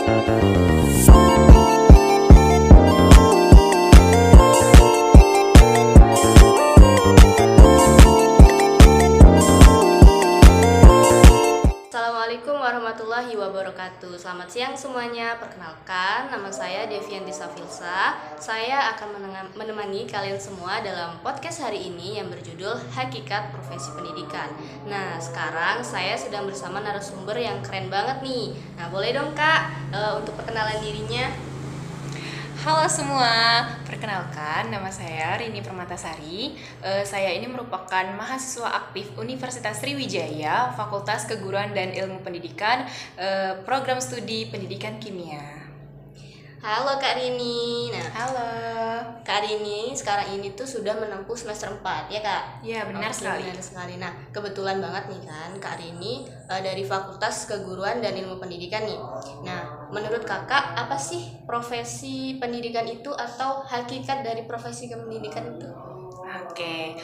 Assalamualaikum warahmatullahi wabarakatuh. Selamat siang semuanya. Perkenalkan, nama saya Devianti Safilsa. Saya akan menemani kalian semua dalam podcast hari ini yang berjudul Hakikat Profesi Pendidikan. Nah, sekarang saya sedang bersama narasumber yang keren banget nih. Nah, boleh dong Kak untuk perkenalan dirinya. Halo semua, perkenalkan nama saya Rini Permatasari. Saya ini merupakan mahasiswa aktif Universitas Sriwijaya, Fakultas Keguruan dan Ilmu Pendidikan, program studi Pendidikan Kimia. Halo Kak Rini. Nah, Halo. Kak Rini sekarang ini tuh sudah menempuh semester 4 ya Kak? Ya, benar sekali. Benar sekali. Nah, kebetulan banget nih kan Kak Rini dari Fakultas Keguruan dan Ilmu Pendidikan nih. Nah, menurut Kakak apa sih profesi pendidikan itu atau hakikat dari profesi pendidikan itu? Oke,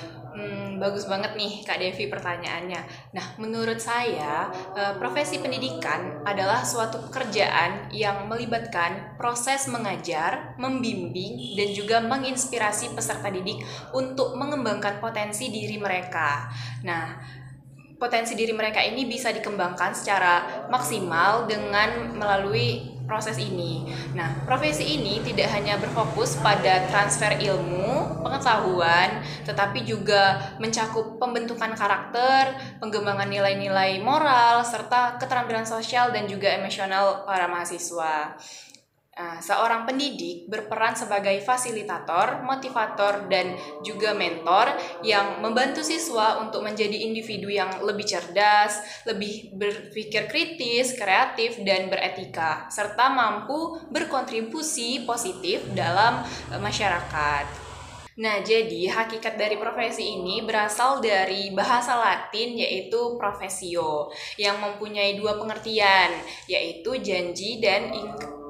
bagus banget nih Kak Devi pertanyaannya. Nah, menurut saya profesi pendidikan adalah suatu pekerjaan yang melibatkan proses mengajar, membimbing, dan juga menginspirasi peserta didik untuk mengembangkan potensi diri mereka. Nah, potensi diri mereka ini bisa dikembangkan secara maksimal dengan melalui proses ini. Nah, profesi ini tidak hanya berfokus pada transfer ilmu, pengetahuan, tetapi juga mencakup pembentukan karakter, pengembangan nilai-nilai moral, serta keterampilan sosial dan juga emosional para mahasiswa. Seorang pendidik berperan sebagai fasilitator, motivator, dan juga mentor yang membantu siswa untuk menjadi individu yang lebih cerdas, lebih berpikir kritis, kreatif, dan beretika, serta mampu berkontribusi positif dalam masyarakat. Nah, jadi hakikat dari profesi ini berasal dari bahasa Latin yaitu profesio yang mempunyai dua pengertian, yaitu janji dan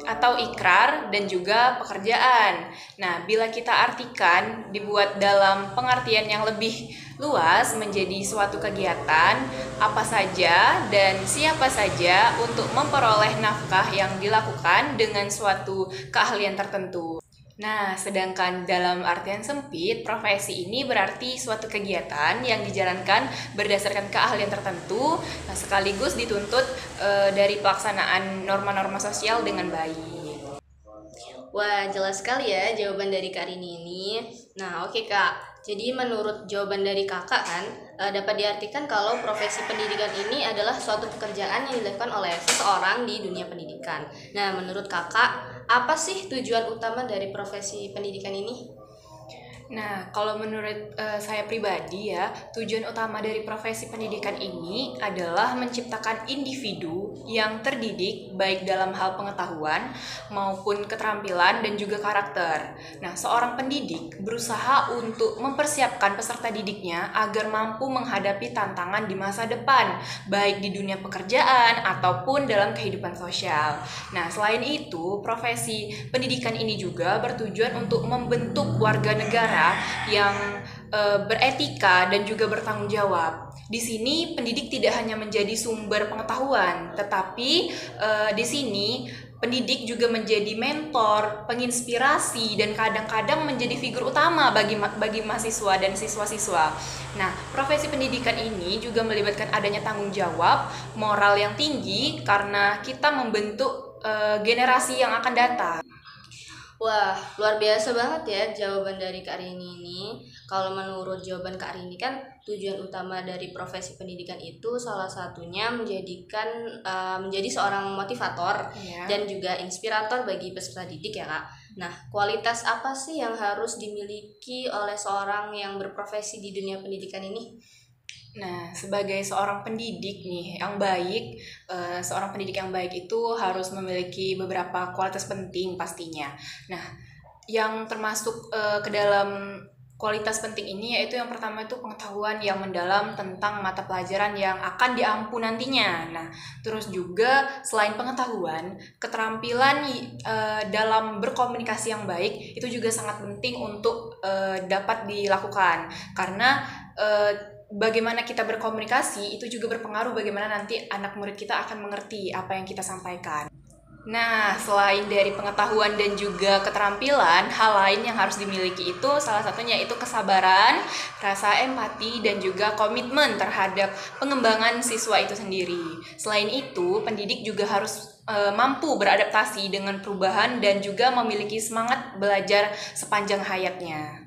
atau ikrar dan juga pekerjaan. Nah, bila kita artikan dibuat dalam pengertian yang lebih luas menjadi suatu kegiatan apa saja dan siapa saja untuk memperoleh nafkah yang dilakukan dengan suatu keahlian tertentu. Nah, sedangkan dalam artian sempit, profesi ini berarti suatu kegiatan yang dijalankan berdasarkan keahlian tertentu, sekaligus dituntut dari pelaksanaan norma-norma sosial dengan baik. Wah, jelas sekali ya jawaban dari Kak Rini ini. Nah, oke Kak. Jadi menurut jawaban dari Kakak kan, dapat diartikan kalau profesi pendidikan ini adalah suatu pekerjaan yang dilakukan oleh seseorang di dunia pendidikan. Nah, menurut Kakak, apa sih tujuan utama dari profesi pendidikan ini? Nah, kalau menurut saya pribadi ya, tujuan utama dari profesi pendidikan ini adalah menciptakan individu yang terdidik baik dalam hal pengetahuan maupun keterampilan dan juga karakter. Nah, seorang pendidik berusaha untuk mempersiapkan peserta didiknya agar mampu menghadapi tantangan di masa depan, baik di dunia pekerjaan ataupun dalam kehidupan sosial. Nah, selain itu, profesi pendidikan ini juga bertujuan untuk membentuk warga negara yang beretika dan juga bertanggung jawab. Di sini pendidik tidak hanya menjadi sumber pengetahuan, tetapi di sini pendidik juga menjadi mentor, penginspirasi, dan kadang-kadang menjadi figur utama bagi mahasiswa dan siswa-siswa. Nah, profesi pendidikan ini juga melibatkan adanya tanggung jawab moral yang tinggi karena kita membentuk generasi yang akan datang. Wah, luar biasa banget ya jawaban dari Kak Rini ini. Kalau menurut jawaban Kak Rini kan tujuan utama dari profesi pendidikan itu salah satunya menjadi seorang motivator dan juga inspirator bagi peserta didik ya Kak. Nah, kualitas apa sih yang harus dimiliki oleh seorang yang berprofesi di dunia pendidikan ini? Nah, sebagai seorang pendidik nih yang baik, seorang pendidik yang baik itu harus memiliki beberapa kualitas penting pastinya. Nah, yang termasuk ke dalam kualitas penting ini yaitu yang pertama itu pengetahuan yang mendalam tentang mata pelajaran yang akan diampu nantinya. Nah, terus juga selain pengetahuan, keterampilan dalam berkomunikasi yang baik itu juga sangat penting untuk dapat dilakukan karena bagaimana kita berkomunikasi itu juga berpengaruh bagaimana nanti anak murid kita akan mengerti apa yang kita sampaikan. Nah, selain dari pengetahuan dan juga keterampilan, hal lain yang harus dimiliki itu salah satunya itu kesabaran, rasa empati, dan juga komitmen terhadap pengembangan siswa itu sendiri. Selain itu, pendidik juga harus mampu beradaptasi dengan perubahan dan juga memiliki semangat belajar sepanjang hayatnya.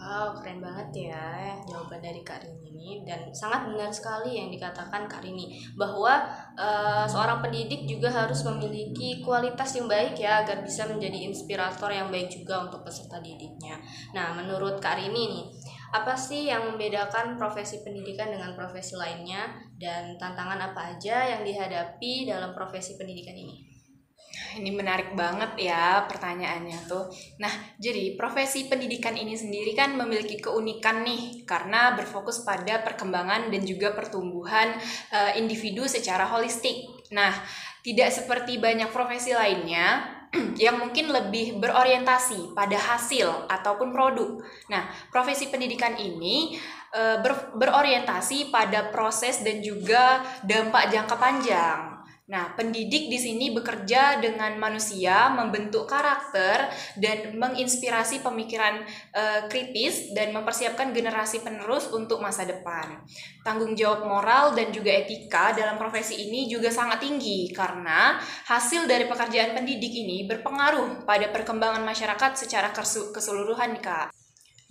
Wow, keren banget ya jawaban dari Kak Rini ini, dan sangat benar sekali yang dikatakan Kak Rini bahwa seorang pendidik juga harus memiliki kualitas yang baik ya agar bisa menjadi inspirator yang baik juga untuk peserta didiknya. Nah, menurut Kak Rini nih, apa sih yang membedakan profesi pendidikan dengan profesi lainnya dan tantangan apa aja yang dihadapi dalam profesi pendidikan ini? Ini menarik banget ya pertanyaannya tuh. Nah, jadi profesi pendidikan ini sendiri kan memiliki keunikan nih karena berfokus pada perkembangan dan juga pertumbuhan individu secara holistik. Nah, tidak seperti banyak profesi lainnya yang mungkin lebih berorientasi pada hasil ataupun produk. Nah, profesi pendidikan ini berorientasi pada proses dan juga dampak jangka panjang. Nah, pendidik di sini bekerja dengan manusia, membentuk karakter dan menginspirasi pemikiran kritis dan mempersiapkan generasi penerus untuk masa depan. Tanggung jawab moral dan juga etika dalam profesi ini juga sangat tinggi karena hasil dari pekerjaan pendidik ini berpengaruh pada perkembangan masyarakat secara keseluruhan, Kak.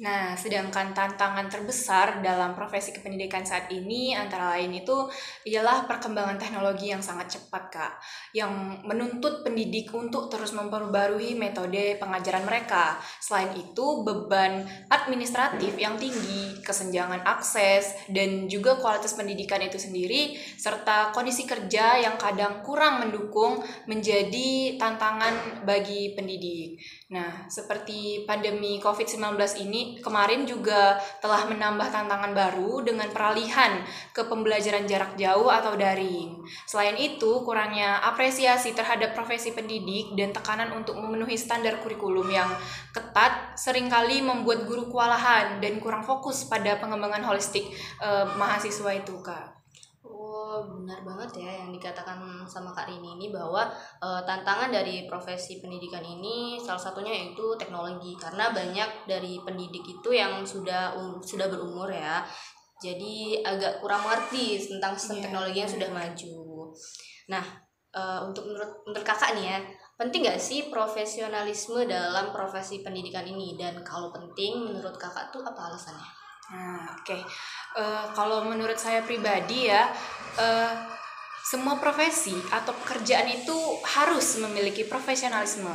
Nah, sedangkan tantangan terbesar dalam profesi kependidikan saat ini antara lain itu ialah perkembangan teknologi yang sangat cepat, Kak, yang menuntut pendidik untuk terus memperbarui metode pengajaran mereka. Selain itu, beban administratif yang tinggi, kesenjangan akses, dan juga kualitas pendidikan itu sendiri, serta kondisi kerja yang kadang kurang mendukung menjadi tantangan bagi pendidik. Nah, seperti pandemi COVID-19 ini kemarin juga telah menambah tantangan baru dengan peralihan ke pembelajaran jarak jauh atau daring. Selain itu, kurangnya apresiasi terhadap profesi pendidik dan tekanan untuk memenuhi standar kurikulum yang ketat seringkali membuat guru kewalahan dan kurang fokus pada pengembangan holistik mahasiswa itu, Kak. Oh, benar banget ya yang dikatakan sama Kak Rini ini bahwa tantangan dari profesi pendidikan ini salah satunya yaitu teknologi, karena banyak dari pendidik itu yang sudah berumur ya. Jadi agak kurang mengerti tentang sistem teknologi yang sudah maju. Nah, untuk Kakak nih ya, penting nggak sih profesionalisme dalam profesi pendidikan ini? Dan kalau penting, menurut Kakak tuh apa alasannya? Nah, oke. Kalau menurut saya pribadi ya, semua profesi atau pekerjaan itu harus memiliki profesionalisme.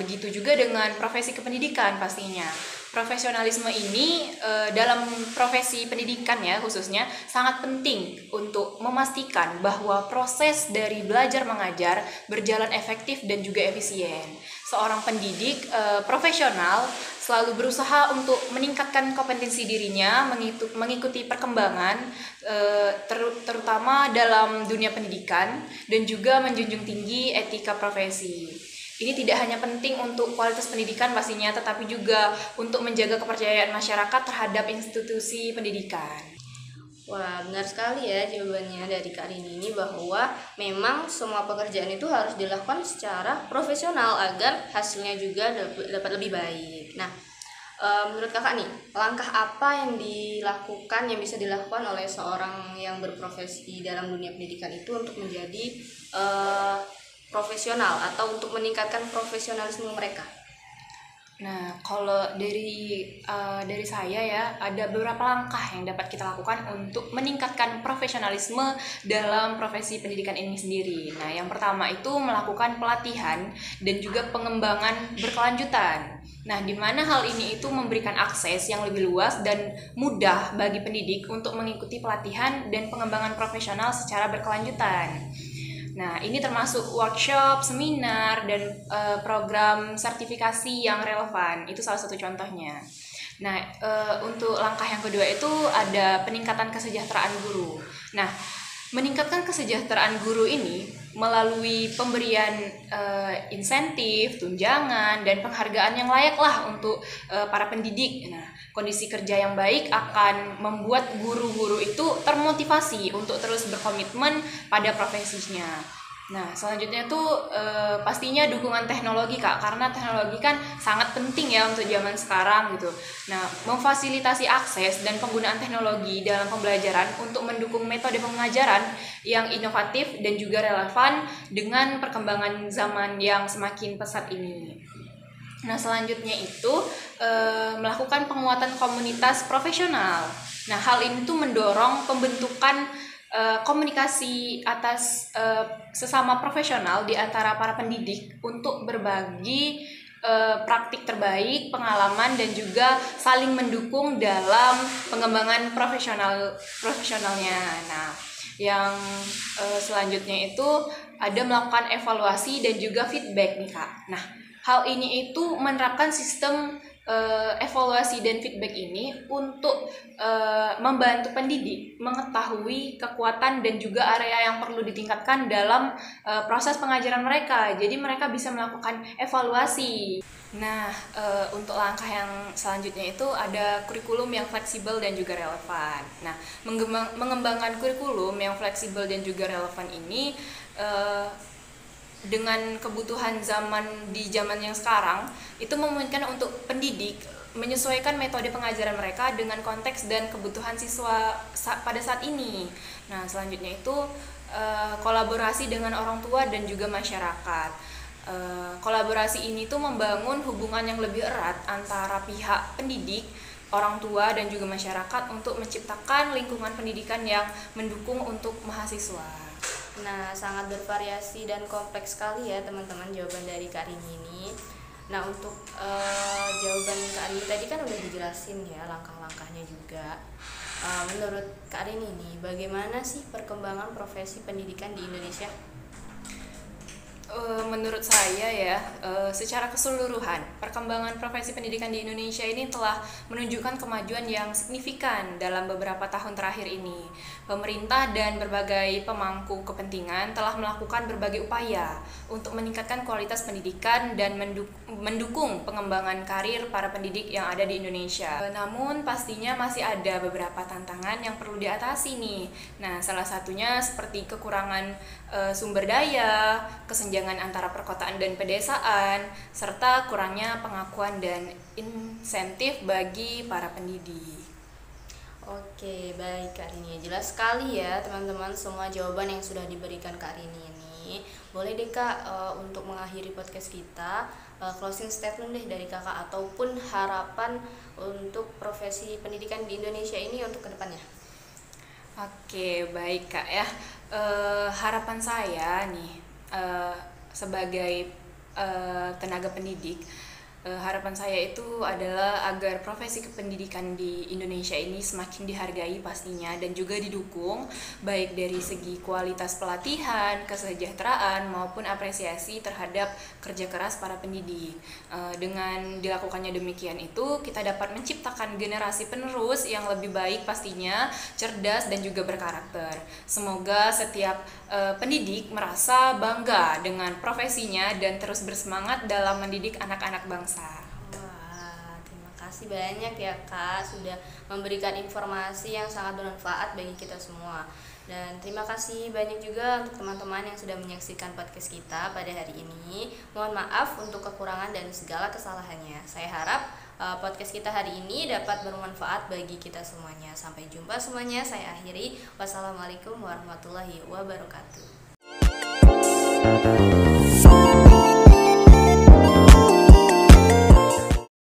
Begitu juga dengan profesi kependidikan pastinya. Profesionalisme ini dalam profesi pendidikan ya khususnya sangat penting untuk memastikan bahwa proses dari belajar mengajar berjalan efektif dan juga efisien. Seorang pendidik profesional selalu berusaha untuk meningkatkan kompetensi dirinya, mengikuti perkembangan terutama dalam dunia pendidikan dan juga menjunjung tinggi etika profesi. Ini tidak hanya penting untuk kualitas pendidikan pastinya, tetapi juga untuk menjaga kepercayaan masyarakat terhadap institusi pendidikan. Wah, benar sekali ya jawabannya dari Kak Rini ini, bahwa memang semua pekerjaan itu harus dilakukan secara profesional agar hasilnya juga dapat lebih baik. Nah, menurut Kakak nih, langkah apa yang bisa dilakukan oleh seorang yang berprofesi dalam dunia pendidikan itu untuk menjadi profesional atau untuk meningkatkan profesionalisme mereka? Nah, kalau dari saya ya, ada beberapa langkah yang dapat kita lakukan untuk meningkatkan profesionalisme dalam profesi pendidikan ini sendiri. Nah, yang pertama itu melakukan pelatihan dan juga pengembangan berkelanjutan. Nah, di mana hal ini itu memberikan akses yang lebih luas dan mudah bagi pendidik untuk mengikuti pelatihan dan pengembangan profesional secara berkelanjutan. Nah, ini termasuk workshop, seminar, dan program sertifikasi yang relevan. Itu salah satu contohnya. Nah, untuk langkah yang kedua itu ada peningkatan kesejahteraan guru. Nah, meningkatkan kesejahteraan guru ini melalui pemberian insentif, tunjangan, dan penghargaan yang layak lah untuk para pendidik. Nah, kondisi kerja yang baik akan membuat guru-guru itu termotivasi untuk terus berkomitmen pada profesinya. Nah, selanjutnya tuh pastinya dukungan teknologi, Kak, karena teknologi kan sangat penting ya untuk zaman sekarang gitu. Nah, memfasilitasi akses dan penggunaan teknologi dalam pembelajaran untuk mendukung metode pengajaran yang inovatif dan juga relevan dengan perkembangan zaman yang semakin pesat ini. Nah, selanjutnya itu melakukan penguatan komunitas profesional. Nah, hal ini tuh mendorong pembentukan komunikasi atas sesama profesional di antara para pendidik untuk berbagi praktik terbaik, pengalaman dan juga saling mendukung dalam pengembangan profesionalnya. Nah, yang selanjutnya itu ada melakukan evaluasi dan juga feedback nih, Kak. Nah, hal ini itu menerapkan sistem evaluasi dan feedback ini untuk membantu pendidik mengetahui kekuatan dan juga area yang perlu ditingkatkan dalam proses pengajaran mereka. Jadi mereka bisa melakukan evaluasi. Nah, untuk langkah yang selanjutnya itu ada kurikulum yang fleksibel dan juga relevan. Nah, mengembangkan kurikulum yang fleksibel dan juga relevan ini dengan kebutuhan zaman di zaman yang sekarang itu memungkinkan untuk pendidik menyesuaikan metode pengajaran mereka dengan konteks dan kebutuhan siswa pada saat ini. Nah, selanjutnya itu kolaborasi dengan orang tua dan juga masyarakat. Kolaborasi ini tuh membangun hubungan yang lebih erat antara pihak pendidik, orang tua dan juga masyarakat untuk menciptakan lingkungan pendidikan yang mendukung untuk mahasiswa. Nah, sangat bervariasi dan kompleks sekali ya teman-teman jawaban dari Kak Rini ini. Nah, untuk jawaban Kak Rini tadi kan udah dijelasin ya langkah-langkahnya juga. Menurut Kak Rini ini, bagaimana sih perkembangan profesi pendidikan di Indonesia? Menurut saya ya, secara keseluruhan perkembangan profesi pendidikan di Indonesia ini telah menunjukkan kemajuan yang signifikan dalam beberapa tahun terakhir ini. Pemerintah dan berbagai pemangku kepentingan telah melakukan berbagai upaya untuk meningkatkan kualitas pendidikan dan mendukung pengembangan karir para pendidik yang ada di Indonesia. Namun pastinya masih ada beberapa tantangan yang perlu diatasi nih. Nah, salah satunya seperti kekurangan sumber daya, kesenjangan antara perkotaan dan pedesaan, serta kurangnya pengakuan dan insentif bagi para pendidik. Oke, baik Kak Rini. Jelas sekali ya teman-teman semua jawaban yang sudah diberikan Kak Rini ini. Boleh deh Kak untuk mengakhiri podcast kita, closing statement deh dari Kakak ataupun harapan untuk profesi pendidikan di Indonesia ini untuk kedepannya. Oke, baik Kak ya. Harapan saya nih sebagai tenaga pendidik, harapan saya itu adalah agar profesi kependidikan di Indonesia ini semakin dihargai pastinya dan juga didukung baik dari segi kualitas pelatihan, kesejahteraan maupun apresiasi terhadap kerja keras para pendidik. Dengan dilakukannya demikian itu kita dapat menciptakan generasi penerus yang lebih baik pastinya, cerdas dan juga berkarakter. Semoga setiap pendidik merasa bangga dengan profesinya dan terus bersemangat dalam mendidik anak-anak bangsa. Wah, terima kasih banyak ya Kak sudah memberikan informasi yang sangat bermanfaat bagi kita semua. Dan terima kasih banyak juga untuk teman-teman yang sudah menyaksikan podcast kita pada hari ini. Mohon maaf untuk kekurangan dan segala kesalahannya. Saya harap podcast kita hari ini dapat bermanfaat bagi kita semuanya. Sampai jumpa semuanya. Saya akhiri. Wassalamualaikum warahmatullahi wabarakatuh.